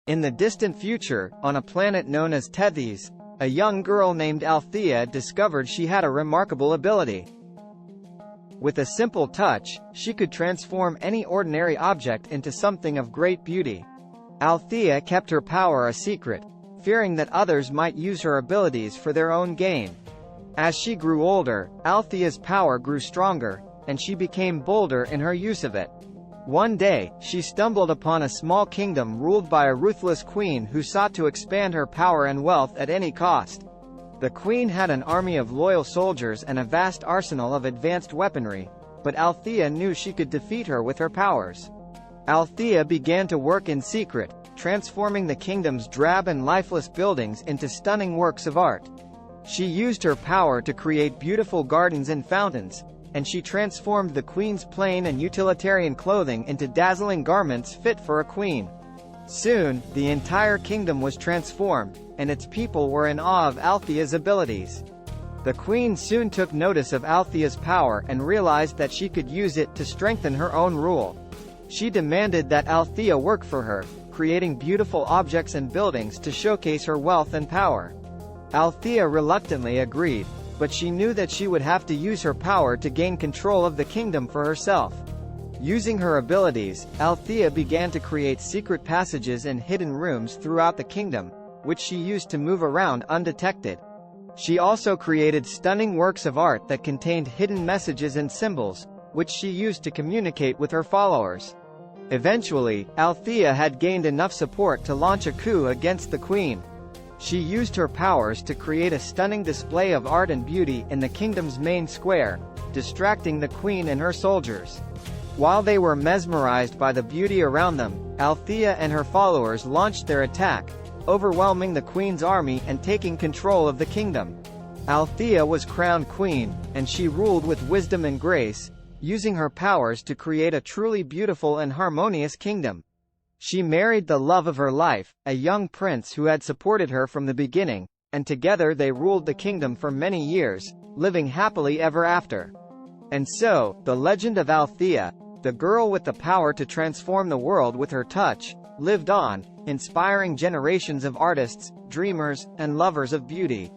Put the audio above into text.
In the distant future, on a planet known as Tethys, a young girl named Althea discovered she had a remarkable ability. With a simple touch, she could transform any ordinary object into something of great beauty. Althea kept her power a secret, fearing that others might use her abilities for their own gain. As she grew older, Althea's power grew stronger, and she became bolder in her use of it. One day, she stumbled upon a small kingdom ruled by a ruthless queen who sought to expand her power and wealth at any cost. The queen had an army of loyal soldiers and a vast arsenal of advanced weaponry, but Althea knew she could defeat her with her powers. Althea began to work in secret, transforming the kingdom's drab and lifeless buildings into stunning works of art. She used her power to create beautiful gardens and fountains, and she transformed the queen's plain and utilitarian clothing into dazzling garments fit for a queen. Soon, the entire kingdom was transformed, and its people were in awe of Althea's abilities. The queen soon took notice of Althea's power and realized that she could use it to strengthen her own rule. She demanded that Althea work for her, creating beautiful objects and buildings to showcase her wealth and power. Althea reluctantly agreed, but she knew that she would have to use her power to gain control of the kingdom for herself. Using her abilities, Althea began to create secret passages and hidden rooms throughout the kingdom, which she used to move around undetected. She also created stunning works of art that contained hidden messages and symbols, which she used to communicate with her followers. Eventually, Althea had gained enough support to launch a coup against the queen. She used her powers to create a stunning display of art and beauty in the kingdom's main square, distracting the queen and her soldiers. While they were mesmerized by the beauty around them, Althea and her followers launched their attack, overwhelming the queen's army and taking control of the kingdom. Althea was crowned queen, and she ruled with wisdom and grace, using her powers to create a truly beautiful and harmonious kingdom. She married the love of her life, a young prince who had supported her from the beginning, and together they ruled the kingdom for many years, living happily ever after. And so, the legend of Althea, the girl with the power to transform the world with her touch, lived on, inspiring generations of artists, dreamers, and lovers of beauty.